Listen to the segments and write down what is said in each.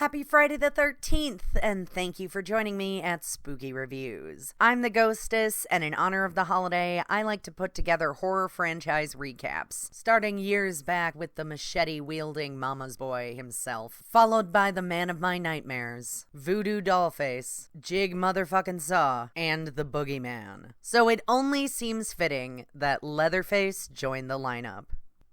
Happy Friday the 13th, and thank you for joining me at Spooky Reviews. I'm the Ghostess, and in honor of the holiday, I like to put together horror franchise recaps, starting years back with the machete-wielding mama's boy himself, followed by the man of my nightmares, Voodoo Dollface, Jig Motherfucking Saw, and the Boogeyman. So it only seems fitting that Leatherface join the lineup.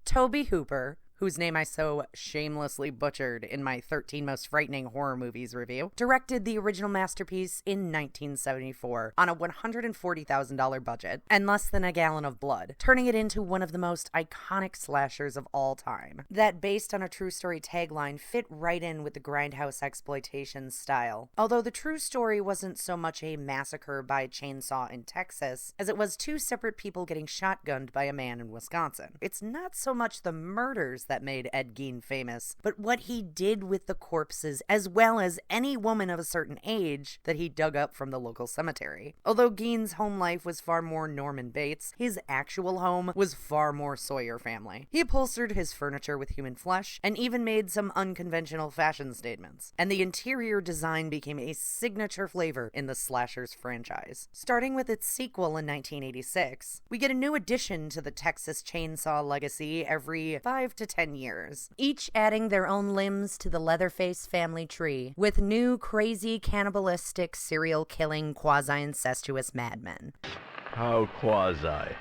Toby Hooper, whose name I so shamelessly butchered in my 13 Most Frightening Horror Movies review, directed the original masterpiece in 1974 on a $140,000 budget and less than a gallon of blood, turning it into one of the most iconic slashers of all time. That based on a true story tagline fit right in with the grindhouse exploitation style, although the true story wasn't so much a massacre by chainsaw in Texas as it was two separate people getting shotgunned by a man in Wisconsin. It's not so much the murders that made Ed Gein famous, but what he did with the corpses, as well as any woman of a certain age that he dug up from the local cemetery. Although Gein's home life was far more Norman Bates, his actual home was far more Sawyer family. He upholstered his furniture with human flesh, and even made some unconventional fashion statements, and the interior design became a signature flavor in the slashers franchise. Starting with its sequel in 1986, we get a new addition to the Texas Chainsaw legacy every 5 to 10 years, each adding their own limbs to the Leatherface family tree, with new crazy cannibalistic serial killing quasi-incestuous madmen. How quasi?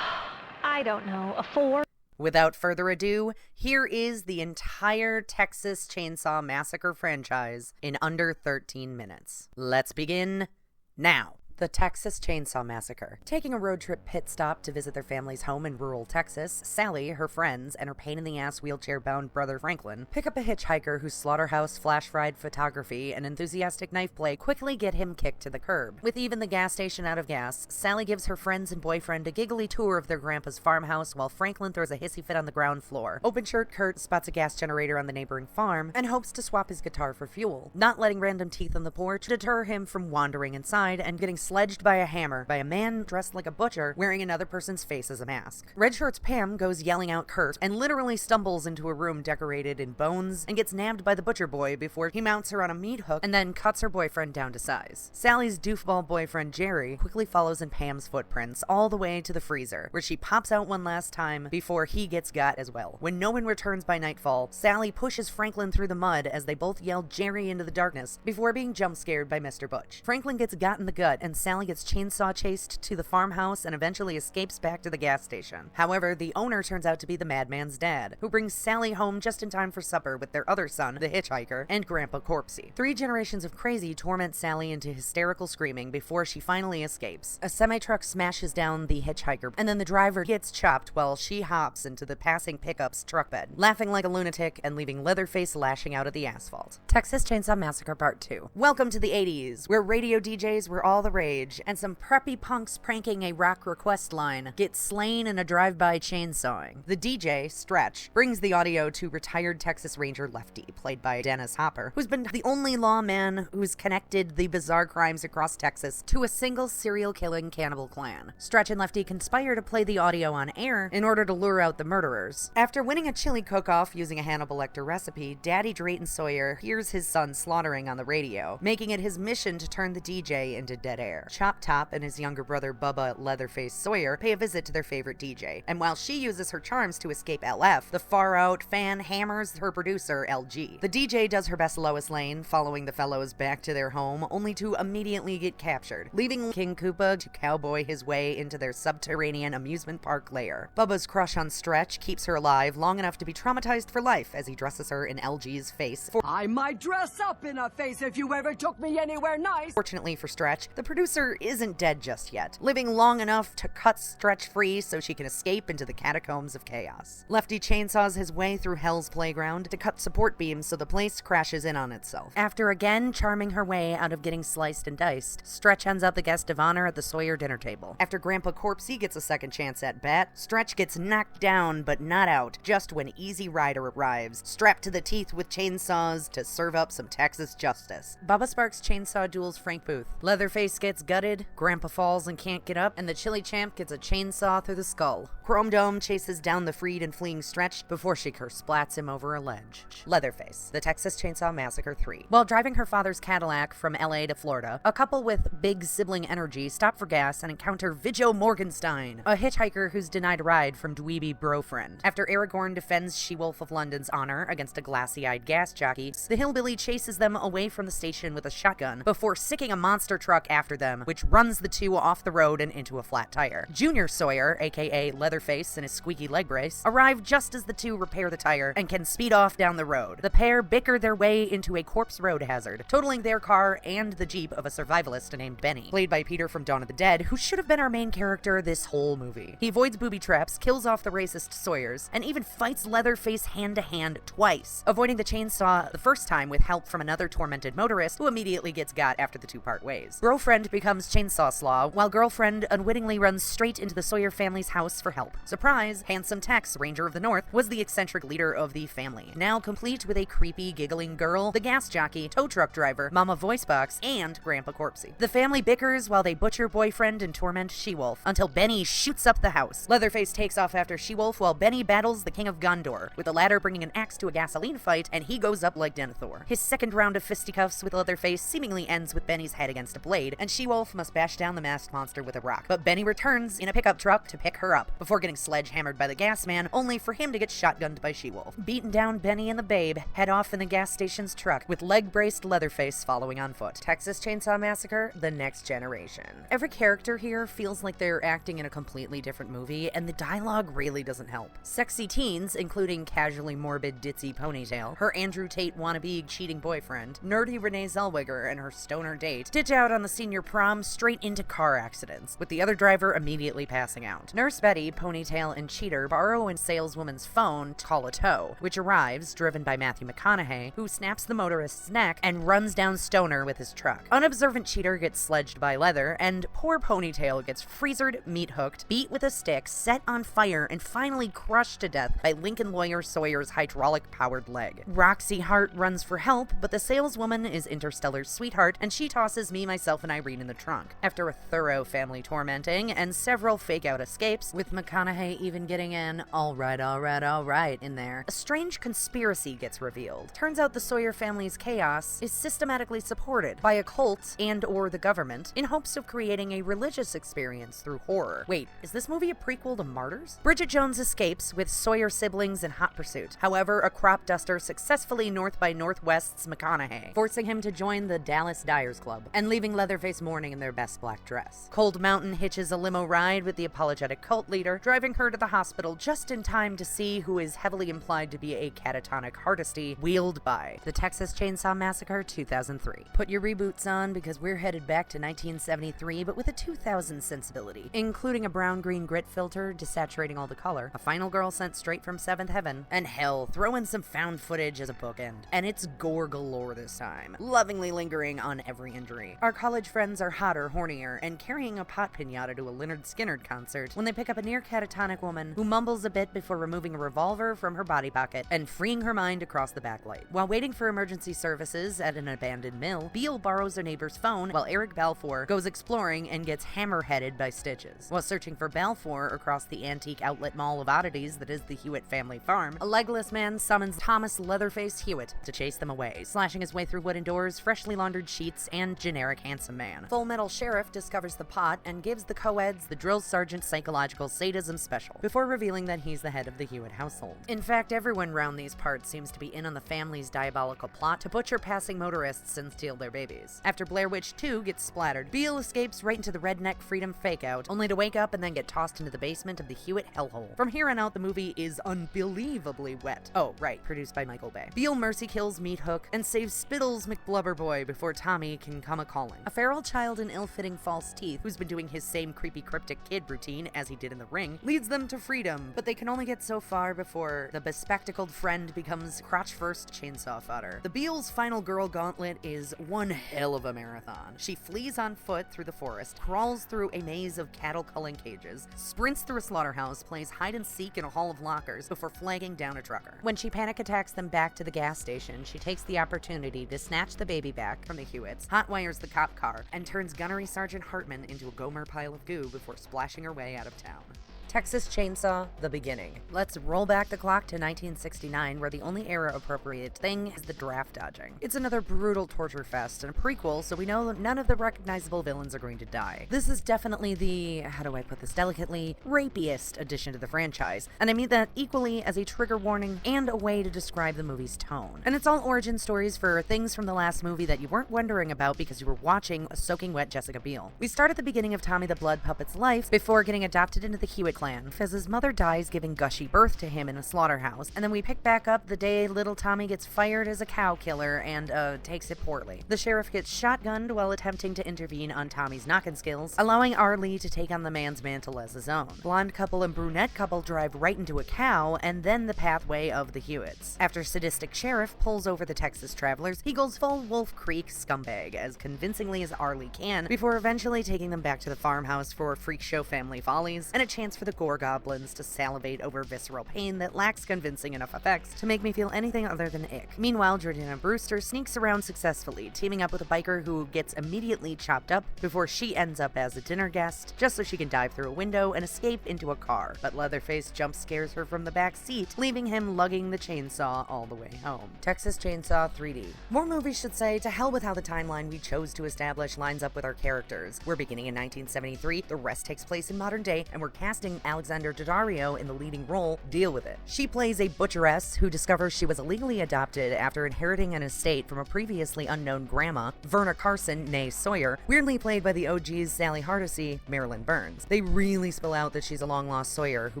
I don't know, a 4? Without further ado, here is the entire Texas Chainsaw Massacre franchise in under 13 minutes. Let's begin now. The Texas Chainsaw Massacre. Taking a road trip pit stop to visit their family's home in rural Texas, Sally, her friends, and her pain-in-the-ass wheelchair-bound brother Franklin pick up a hitchhiker whose slaughterhouse flash-fried photography and enthusiastic knife play quickly get him kicked to the curb. With even the gas station out of gas, Sally gives her friends and boyfriend a giggly tour of their grandpa's farmhouse while Franklin throws a hissy fit on the ground floor. Open shirt Kurt spots a gas generator on the neighboring farm and hopes to swap his guitar for fuel, not letting random teeth on the porch deter him from wandering inside and getting sledged by a hammer by a man dressed like a butcher wearing another person's face as a mask. Red Shorts Pam goes yelling out Kurt and literally stumbles into a room decorated in bones and gets nabbed by the butcher boy before he mounts her on a meat hook and then cuts her boyfriend down to size. Sally's doofball boyfriend Jerry quickly follows in Pam's footprints all the way to the freezer, where she pops out one last time before he gets got as well. When no one returns by nightfall, Sally pushes Franklin through the mud as they both yell Jerry into the darkness before being jump scared by Mr. Butch. Franklin gets got in the gut and Sally gets chainsaw chased to the farmhouse and eventually escapes back to the gas station. However, the owner turns out to be the madman's dad, who brings Sally home just in time for supper with their other son, the hitchhiker, and Grandpa Corpsey. 3 generations of crazy torment Sally into hysterical screaming before she finally escapes. A semi-truck smashes down the hitchhiker, and then the driver gets chopped while she hops into the passing pickup's truck bed, laughing like a lunatic and leaving Leatherface lashing out at the asphalt. Texas Chainsaw Massacre Part 2. Welcome to the 80s, where radio DJs were all the rage, and some preppy punks pranking a rock request line get slain in a drive-by chainsawing. The DJ, Stretch, brings the audio to retired Texas Ranger Lefty, played by Dennis Hopper, who's been the only lawman who's connected the bizarre crimes across Texas to a single serial-killing cannibal clan. Stretch and Lefty conspire to play the audio on air in order to lure out the murderers. After winning a chili cook-off using a Hannibal Lecter recipe, Daddy Drayton Sawyer hears his son slaughtering on the radio, making it his mission to turn the DJ into dead air. Chop Top and his younger brother Bubba Leatherface Sawyer pay a visit to their favorite DJ, and while she uses her charms to escape LF, the far-out fan hammers her producer LG. The DJ does her best Lois Lane, following the fellows back to their home, only to immediately get captured, leaving King Koopa to cowboy his way into their subterranean amusement park lair. Bubba's crush on Stretch keeps her alive long enough to be traumatized for life as he dresses her in LG's face. I might dress up in a face if you ever took me anywhere nice. Fortunately for Stretch, the producer isn't dead just yet, living long enough to cut Stretch free so she can escape into the catacombs of chaos. Lefty chainsaws his way through Hell's Playground to cut support beams so the place crashes in on itself. After again charming her way out of getting sliced and diced, Stretch ends up the guest of honor at the Sawyer dinner table. After Grandpa Corpsey gets a second chance at bat, Stretch gets knocked down but not out just when Easy Rider arrives, strapped to the teeth with chainsaws to serve up some Texas justice. Bubba Sparks chainsaw duels Frank Booth. Leatherface gets gets gutted, Grandpa falls and can't get up, and the chili champ gets a chainsaw through the skull. Chrome Dome chases down the freed and fleeing Stretch before she splats him over a ledge. Leatherface, The Texas Chainsaw Massacre 3. While driving her father's Cadillac from LA to Florida, a couple with big sibling energy stop for gas and encounter Viggo Morgenstein, a hitchhiker who's denied a ride from dweeby bro-friend. After Aragorn defends She-Wolf of London's honor against a glassy-eyed gas jockey, the hillbilly chases them away from the station with a shotgun before sicking a monster truck after them, which runs the two off the road and into a flat tire. Junior Sawyer, aka Leatherface and his squeaky leg brace, arrive just as the two repair the tire and can speed off down the road. The pair bicker their way into a corpse road hazard, totaling their car and the Jeep of a survivalist named Benny, played by Peter from Dawn of the Dead, who should have been our main character this whole movie. He avoids booby traps, kills off the racist Sawyers, and even fights Leatherface hand-to-hand twice, avoiding the chainsaw the first time with help from another tormented motorist who immediately gets got after the two part ways. Bro-friend becomes Chainsaw Slaw, while girlfriend unwittingly runs straight into the Sawyer family's house for help. Surprise, handsome Tex, Ranger of the North, was the eccentric leader of the family, now complete with a creepy, giggling girl, the gas jockey, tow truck driver, mama voice box, and Grandpa Corpsey. The family bickers while they butcher boyfriend and torment She-Wolf, until Benny shoots up the house. Leatherface takes off after She-Wolf while Benny battles the King of Gondor, with the latter bringing an axe to a gasoline fight, and he goes up like Denethor. His second round of fisticuffs with Leatherface seemingly ends with Benny's head against a blade, and She-Wolf must bash down the masked monster with a rock. But Benny returns in a pickup truck to pick her up, before getting sledgehammered by the gas man, only for him to get shotgunned by She-Wolf. Beaten down, Benny and the babe head off in the gas station's truck, with leg-braced Leatherface following on foot. Texas Chainsaw Massacre, The Next Generation. Every character here feels like they're acting in a completely different movie, and the dialogue really doesn't help. Sexy teens, including casually morbid ditzy Ponytail, her Andrew Tate wannabe cheating boyfriend, nerdy Renee Zellweger and her stoner date, ditch out on the senior prom straight into car accidents, with the other driver immediately passing out. Nurse Betty, Ponytail, and Cheater borrow a saleswoman's phone to call a tow, which arrives, driven by Matthew McConaughey, who snaps the motorist's neck and runs down Stoner with his truck. Unobservant Cheater gets sledged by Leather, and poor Ponytail gets freezered, meat-hooked, beat with a stick, set on fire, and finally crushed to death by Lincoln Lawyer Sawyer's hydraulic-powered leg. Roxy Hart runs for help, but the saleswoman is Interstellar's sweetheart, and she tosses Me, Myself, and Irene in the trunk. After a thorough family tormenting and several fake-out escapes, with McConaughey even getting an all right in there, a strange conspiracy gets revealed. Turns out the Sawyer family's chaos is systematically supported by a cult and/or the government in hopes of creating a religious experience through horror. Wait, is this movie a prequel to Martyrs? Bridget Jones escapes with Sawyer siblings in hot pursuit. However, a crop duster successfully North by Northwest's McConaughey, forcing him to join the Dallas Dyers Club, and leaving Leatherface mourning in their best black dress. Cold Mountain hitches a limo ride with the apologetic cult leader, driving her to the hospital just in time to see who is heavily implied to be a catatonic hardesty wheeled by. The Texas Chainsaw Massacre 2003. Put your reboots on because we're headed back to 1973, but with a 2000 sensibility, including a brown-green grit filter desaturating all the color, a final girl sent straight from Seventh Heaven, and hell, throw in some found footage as a bookend. And it's gore galore this time, lovingly lingering on every injury. Our college friends are hotter, hornier, and carrying a pot pinata to a Lynyrd Skynyrd concert when they pick up a near catatonic woman who mumbles a bit before removing a revolver from her body pocket and freeing her mind across the backlight. While waiting for emergency services at an abandoned mill, Beale borrows a neighbor's phone while Eric Balfour goes exploring and gets hammer-headed by Stitches. While searching for Balfour across the antique outlet mall of oddities that is the Hewitt family farm, a legless man summons Thomas Leatherface Hewitt to chase them away, slashing his way through wooden doors, freshly laundered sheets, and generic handsome man. Full Metal Sheriff discovers the pot and gives the co-eds the drill sergeant psychological sadism special, before revealing that he's the head of the Hewitt household. In fact, everyone round these parts seems to be in on the family's diabolical plot to butcher passing motorists and steal their babies. After Blair Witch 2 gets splattered, Beale escapes right into the redneck freedom fake-out, only to wake up and then get tossed into the basement of the Hewitt hellhole. From here on out, the movie is unbelievably wet. Oh, right, produced by Michael Bay. Beale mercy kills Meat Hook and saves Spittles McBlubberboy before Tommy can come a-calling. A feral child in ill-fitting false teeth, who's been doing his same creepy cryptic kid routine as he did in The Ring, leads them to freedom, but they can only get so far before the bespectacled friend becomes crotch-first chainsaw fodder. The Beale's final girl gauntlet is one hell of a marathon. She flees on foot through the forest, crawls through a maze of cattle-culling cages, sprints through a slaughterhouse, plays hide-and-seek in a hall of lockers before flagging down a trucker. When she panic attacks them back to the gas station, she takes the opportunity to snatch the baby back from the Hewitts, hotwires the cop car, and and turns Gunnery Sergeant Hartman into a Gomer pile of goo before splashing her way out of town. Texas Chainsaw, the beginning. Let's roll back the clock to 1969, where the only era-appropriate thing is the draft dodging. It's another brutal torture fest and a prequel, so we know that none of the recognizable villains are going to die. This is definitely the, how do I put this delicately, rapiest addition to the franchise, and I mean that equally as a trigger warning and a way to describe the movie's tone. And it's all origin stories for things from the last movie that you weren't wondering about because you were watching a soaking wet Jessica Biel. We start at the beginning of Tommy the Blood Puppet's life before getting adopted into the Hewitt clan, as his mother dies giving gushy birth to him in a slaughterhouse, and then we pick back up the day little Tommy gets fired as a cow killer and takes it poorly. The sheriff gets shotgunned while attempting to intervene on Tommy's knockin' skills, allowing Arlie to take on the man's mantle as his own. Blonde couple and brunette couple drive right into a cow, and then the pathway of the Hewitts. After sadistic sheriff pulls over the Texas travelers, he goes full Wolf Creek scumbag as convincingly as Arlie can, before eventually taking them back to the farmhouse for freak show family follies and a chance for the gore goblins to salivate over visceral pain that lacks convincing enough effects to make me feel anything other than ick. Meanwhile, Jordana Brewster sneaks around successfully, teaming up with a biker who gets immediately chopped up before she ends up as a dinner guest, just so she can dive through a window and escape into a car. But Leatherface jump scares her from the back seat, leaving him lugging the chainsaw all the way home. Texas Chainsaw 3D. More movies should say, to hell with how the timeline we chose to establish lines up with our characters. We're beginning in 1973, the rest takes place in modern day, and we're casting Alexander Daddario in the leading role. Deal with it. She plays a butcheress who discovers she was illegally adopted after inheriting an estate from a previously unknown grandma, Verna Carson, née Sawyer, weirdly played by the OG's Sally Hardesty, Marilyn Burns. They really spill out that she's a long-lost Sawyer who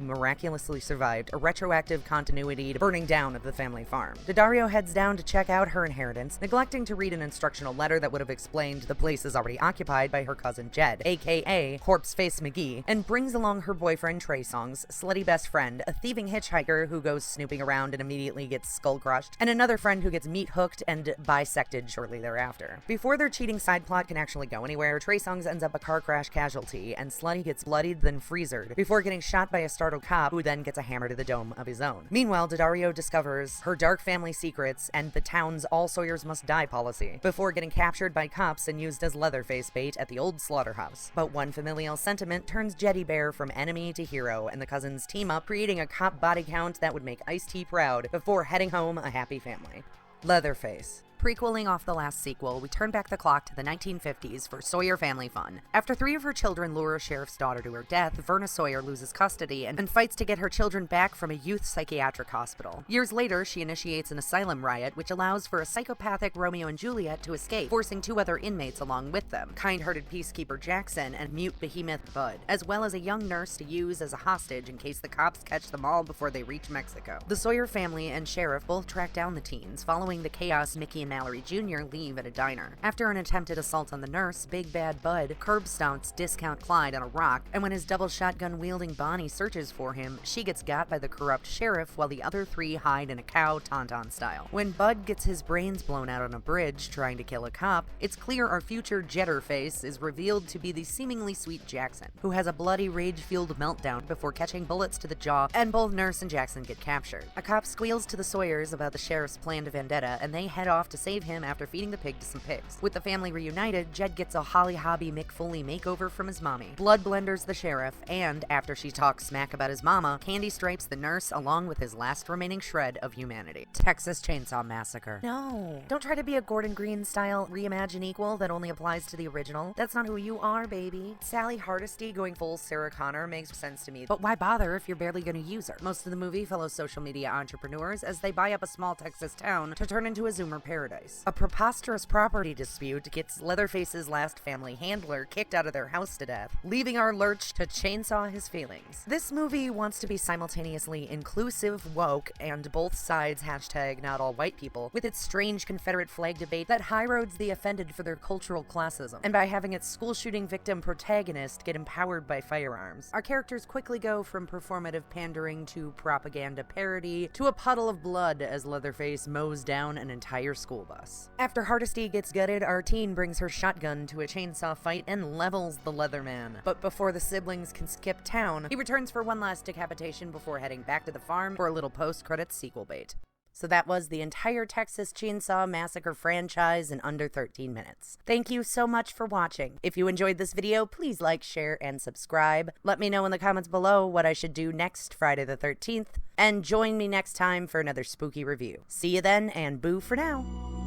miraculously survived a retroactive continuity to burning down of the family farm. Daddario heads down to check out her inheritance, neglecting to read an instructional letter that would have explained the place is already occupied by her cousin Jed, aka Corpse Face McGee, and brings along her boyfriend Trey Songz, slutty best friend, a thieving hitchhiker who goes snooping around and immediately gets skull crushed, and another friend who gets meat hooked and bisected shortly thereafter. Before their cheating side plot can actually go anywhere, Trey Songz ends up a car crash casualty, and Slutty gets bloodied then freezered, before getting shot by a startled cop who then gets a hammer to the dome of his own. Meanwhile, Daddario discovers her dark family secrets and the town's all Sawyers must die policy, before getting captured by cops and used as Leatherface bait at the old slaughterhouse. But one familial sentiment turns Jetty Bear from enemy to hero, and the cousins team up, creating a cop body count that would make Ice-T proud before heading home a happy family. Leatherface. Prequeling off the last sequel, we turn back the clock to the 1950s for Sawyer family fun. After 3 of her children lure a sheriff's daughter to her death, Verna Sawyer loses custody and fights to get her children back from a youth psychiatric hospital. Years later, she initiates an asylum riot, which allows for a psychopathic Romeo and Juliet to escape, forcing 2 other inmates along with them, kind-hearted peacekeeper Jackson and mute behemoth Bud, as well as a young nurse to use as a hostage in case the cops catch them all before they reach Mexico. The Sawyer family and sheriff both track down the teens, following the chaos Mickey and Mallory Jr. leave at a diner. After an attempted assault on the nurse, Big Bad Bud curb stomps Discount Clyde on a rock, and when his double shotgun-wielding Bonnie searches for him, she gets got by the corrupt sheriff while the other 3 hide in a cow tauntaun style. When Bud gets his brains blown out on a bridge trying to kill a cop, it's clear our future Jetterface is revealed to be the seemingly sweet Jackson, who has a bloody rage-fueled meltdown before catching bullets to the jaw, and both Nurse and Jackson get captured. A cop squeals to the Sawyers about the sheriff's planned vendetta, and they head off to save him after feeding the pig to some pigs. With the family reunited, Jed gets a Holly Hobby Mick Foley makeover from his mommy. Blood blenders the sheriff, and after she talks smack about his mama, Candy stripes the nurse along with his last remaining shred of humanity. Texas Chainsaw Massacre. No. Don't try to be a Gordon Green style reimagine equal that only applies to the original. That's not who you are, baby. Sally Hardesty going full Sarah Connor makes sense to me, but why bother if you're barely gonna use her? Most of the movie follows social media entrepreneurs as they buy up a small Texas town to turn into a Zoomer paradise. A preposterous property dispute gets Leatherface's last family handler kicked out of their house to death, leaving our lurch to chainsaw his feelings. This movie wants to be simultaneously inclusive, woke, and both sides hashtag not all white people, with its strange Confederate flag debate that high roads the offended for their cultural classism, and by having its school shooting victim protagonist get empowered by firearms. Our characters quickly go from performative pandering to propaganda parody to a puddle of blood as Leatherface mows down an entire school bus. After Hardesty gets gutted, our teen brings her shotgun to a chainsaw fight and levels the Leatherman. But before the siblings can skip town, he returns for one last decapitation before heading back to the farm for a little post-credits sequel bait. So that was the entire Texas Chainsaw Massacre franchise in under 13 minutes. Thank you so much for watching. If you enjoyed this video, please like, share, and subscribe. Let me know in the comments below what I should do next Friday the 13th, and join me next time for another spooky review. See you then, and boo for now.